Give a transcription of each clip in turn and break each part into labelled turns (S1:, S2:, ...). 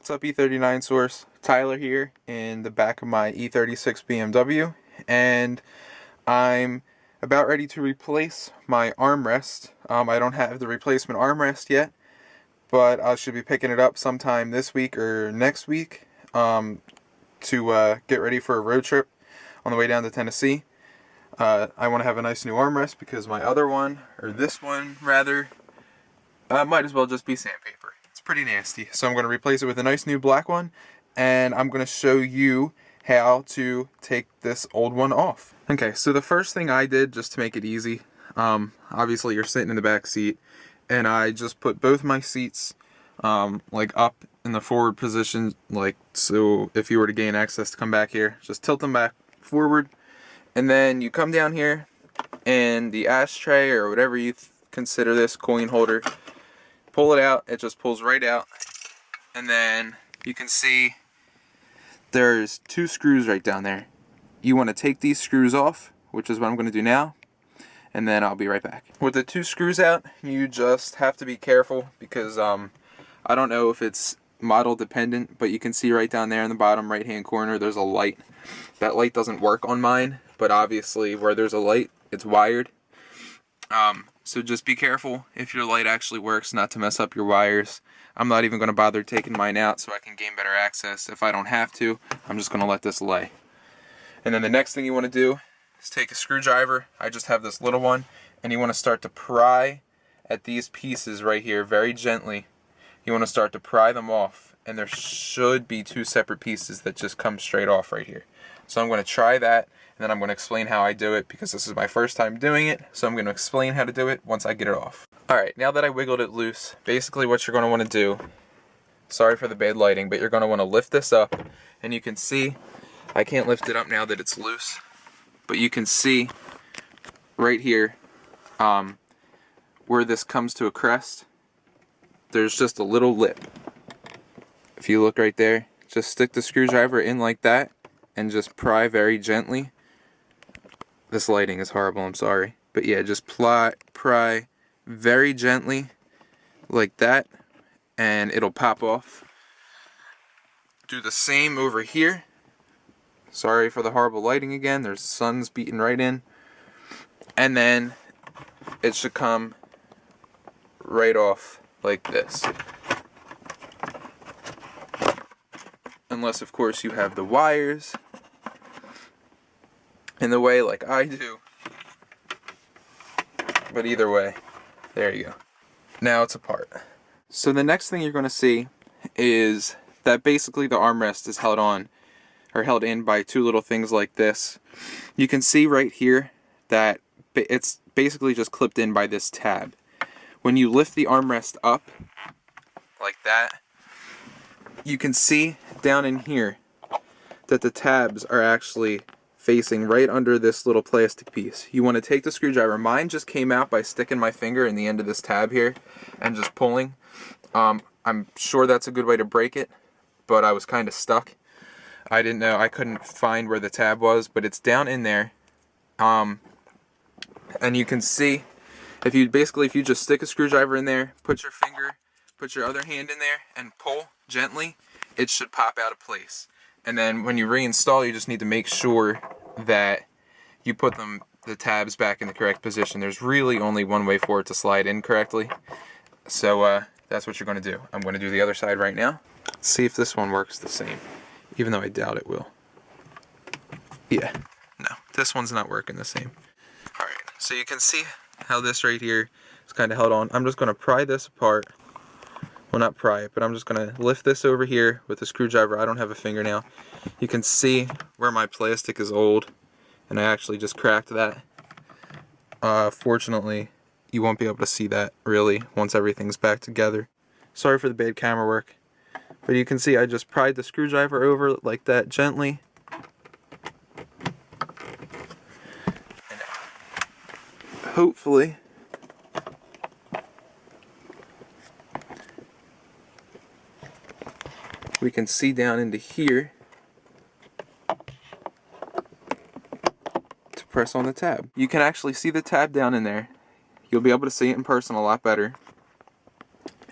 S1: What's up, E39 source? Tyler here in the back of my E36 BMW, and I'm about ready to replace my armrest. I don't have the replacement armrest yet, but I should be picking it up sometime this week or next week to get ready for a road trip on the way down to Tennessee. I want to have a nice new armrest because my other one, or this one rather, might as well just be sandpaper. It's pretty nasty. So I'm going to replace it with a nice new black one, and I'm going to show you how to take this old one off. Okay, so the first thing I did, just to make it easy, obviously you're sitting in the back seat, and I just put both my seats like up in the forward position, like so if you were to gain access to come back here, just tilt them back forward, and then you come down here, and the ashtray or whatever you consider this coin holder, pull it out. It just pulls right out, and then you can see there's two screws right down there. You want to take these screws off, which is what I'm going to do now, and then I'll be right back. With the two screws out, you just have to be careful because I don't know if it's model dependent, but you can see right down there in the bottom right hand corner there's a light. That light doesn't work on mine, but obviously where there's a light, it's wired. So just be careful if your light actually works, not to mess up your wires. I'm not even going to bother taking mine out so I can gain better access. If I don't have to, I'm just going to let this lay. And then the next thing you want to do is take a screwdriver. I just have this little one, and you want to start to pry at these pieces right here very gently. You want to start to pry them off, and there should be two separate pieces that just come straight off right here. So I'm going to try that, and then I'm going to explain how I do it because this is my first time doing it, so I'm going to explain how to do it once I get it off. Alright, now that I wiggled it loose, basically what you're going to want to do, sorry for the bad lighting, but you're going to want to lift this up, and you can see, I can't lift it up now that it's loose, but you can see right here where this comes to a crest, there's just a little lip. If you look right there, just stick the screwdriver in like that and just pry very gently. This lighting is horrible, I'm sorry. But yeah, just pry very gently like that, and it'll pop off. Do the same over here. Sorry for the horrible lighting again, there's the sun's beating right in. And then it should come right off like this. Unless, of course, you have the wires in the way like I do. But either way, there you go. Now it's apart. So the next thing you're going to see is that basically the armrest is held on, or held in by two little things like this. You can see right here that it's basically just clipped in by this tab. When you lift the armrest up like that, you can see down in here that the tabs are actually facing right under this little plastic piece. You want to take the screwdriver. Mine just came out by sticking my finger in the end of this tab here and just pulling. I'm sure that's a good way to break it, but I was kind of stuck. I didn't know, I couldn't find where the tab was, but it's down in there. And you can see, if you just stick a screwdriver in there, put your other hand in there and pull gently, it should pop out of place. And then when you reinstall, you just need to make sure that you put the tabs back in the correct position. There's really only one way for it to slide in correctly. So that's what you're going to do. I'm going to do the other side right now. See if this one works the same, even though I doubt it will. Yeah, no, this one's not working the same. Alright, so you can see how this right here is kind of held on. I'm just going to pry this apart. Well, not pry it, but I'm just going to lift this over here with a screwdriver. I don't have a fingernail. You can see where my plastic is old, and I actually just cracked that. Fortunately, you won't be able to see that, really, once everything's back together. Sorry for the bad camera work. But you can see I just pried the screwdriver over like that gently. And hopefully we can see down into here to press on the tab. You can actually see the tab down in there. You'll be able to see it in person a lot better.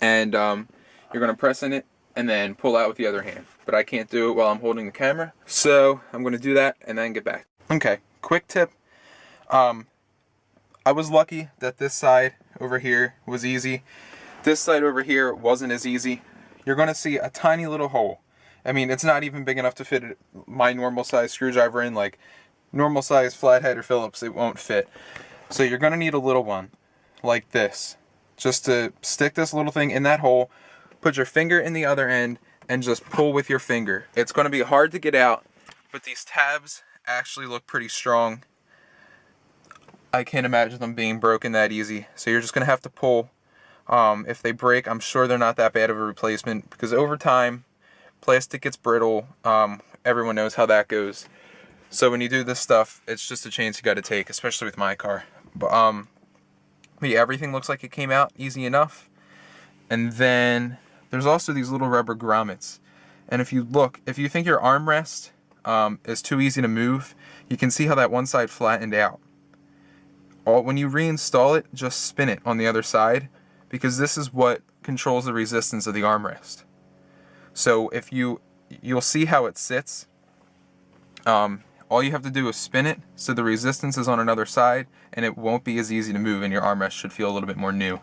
S1: And you're going to press in it and then pull out with the other hand. But I can't do it while I'm holding the camera, so I'm going to do that and then get back. Okay, quick tip. I was lucky that this side over here was easy. This side over here wasn't as easy. You're going to see a tiny little hole. I mean, it's not even big enough to fit my normal size screwdriver in, like normal size flathead or Phillips, it won't fit. So you're going to need a little one like this, just to stick this little thing in that hole, put your finger in the other end, and just pull with your finger. It's going to be hard to get out, but these tabs actually look pretty strong. I can't imagine them being broken that easy. So you're just going to have to pull. If they break, I'm sure they're not that bad of a replacement, because over time, plastic gets brittle. Everyone knows how that goes. So when you do this stuff, it's just a chance you got to take, especially with my car. But yeah, everything looks like it came out easy enough. And then there's also these little rubber grommets. And if you look, if you think your armrest is too easy to move, you can see how that one side flattened out. When you reinstall it, just spin it on the other side, because this is what controls the resistance of the armrest. So if you'll see how it sits. All you have to do is spin it so the resistance is on another side, and it won't be as easy to move, and your armrest should feel a little bit more new.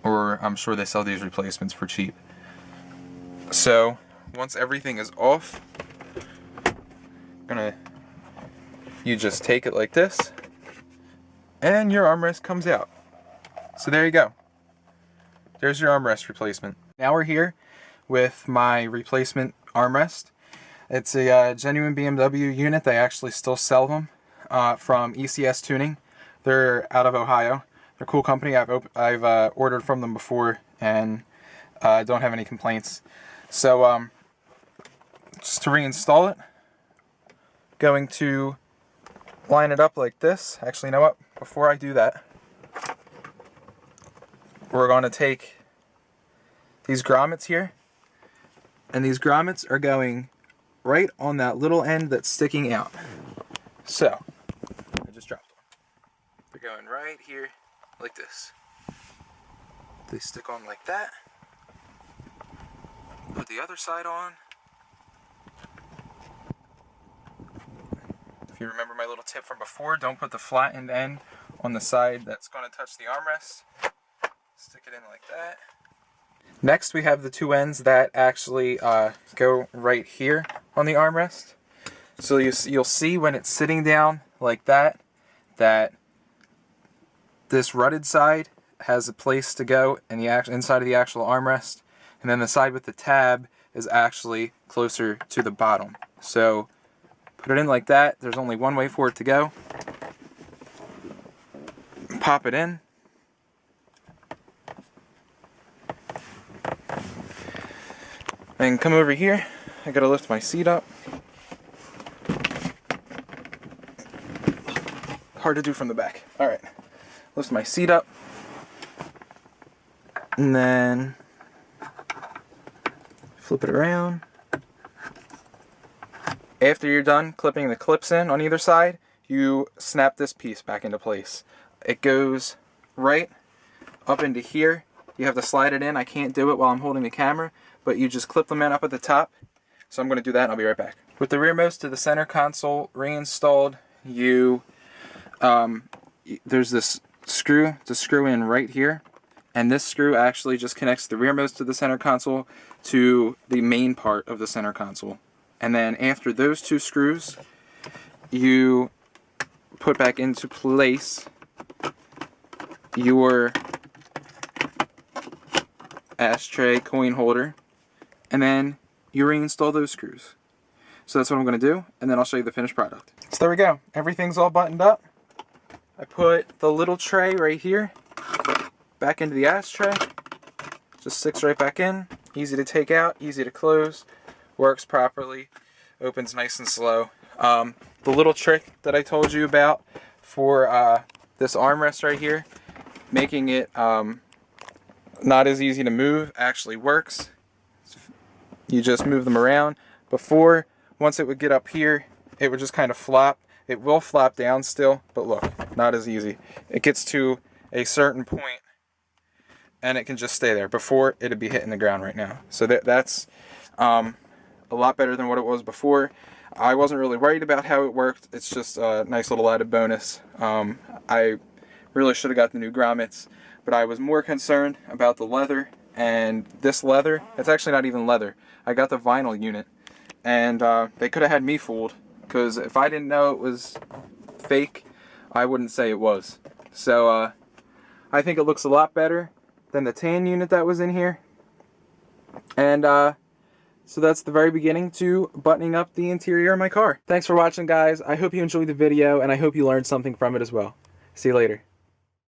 S1: Or I'm sure they sell these replacements for cheap. So once everything is off, you just take it like this, and your armrest comes out. So there you go. There's your armrest replacement. Now we're here with my replacement armrest. It's a genuine BMW unit. They actually still sell them from ECS Tuning. They're out of Ohio. They're a cool company. I've ordered from them before and don't have any complaints. So just to reinstall it, going to line it up like this. Actually, you know what? Before I do that, we're going to take these grommets here, and these grommets are going right on that little end that's sticking out. So, I just dropped one. They're going right here, like this. They stick on like that. Put the other side on. If you remember my little tip from before, don't put the flattened end on the side that's going to touch the armrest. Stick it in like that. Next, we have the two ends that actually go right here on the armrest. So you'll see when it's sitting down like that, that this rutted side has a place to go in the inside of the actual armrest, and then the side with the tab is actually closer to the bottom. So put it in like that. There's only one way for it to go. Pop it in. And come over here. I gotta lift my seat up. Hard to do from the back. Alright. Lift my seat up. And then flip it around. After you're done clipping the clips in on either side, you snap this piece back into place. It goes right up into here. You have to slide it in. I can't do it while I'm holding the camera, but you just clip them in up at the top. So I'm going to do that and I'll be right back. With the rearmost to the center console reinstalled, there's this screw to screw in right here, and this screw actually just connects the rearmost to the center console to the main part of the center console. And then after those two screws, you put back into place your ashtray coin holder, and then you reinstall those screws. So that's what I'm going to do, and then I'll show you the finished product. So there we go. Everything's all buttoned up. I put the little tray right here back into the ashtray. Just sticks right back in. Easy to take out, easy to close, works properly, opens nice and slow. The little trick that I told you about for this armrest right here, making it not as easy to move, actually works. You just move them around. Before, once it would get up here, it would just kind of flop. It will flop down still, but look, not as easy. It gets to a certain point and it can just stay there. Before, it'd be hitting the ground right now. So that's a lot better than what it was before. I wasn't really worried about how it worked. It's just a nice little added bonus. I really should have got the new grommets, but I was more concerned about the leather. And this leather, it's actually not even leather. I got the vinyl unit, and they could have had me fooled, because if I didn't know it was fake, I wouldn't say it was. So I think it looks a lot better than the tan unit that was in here. And so that's the very beginning to buttoning up the interior of my car. Thanks for watching, guys. I hope you enjoyed the video, and I hope you learned something from it as well. See you later.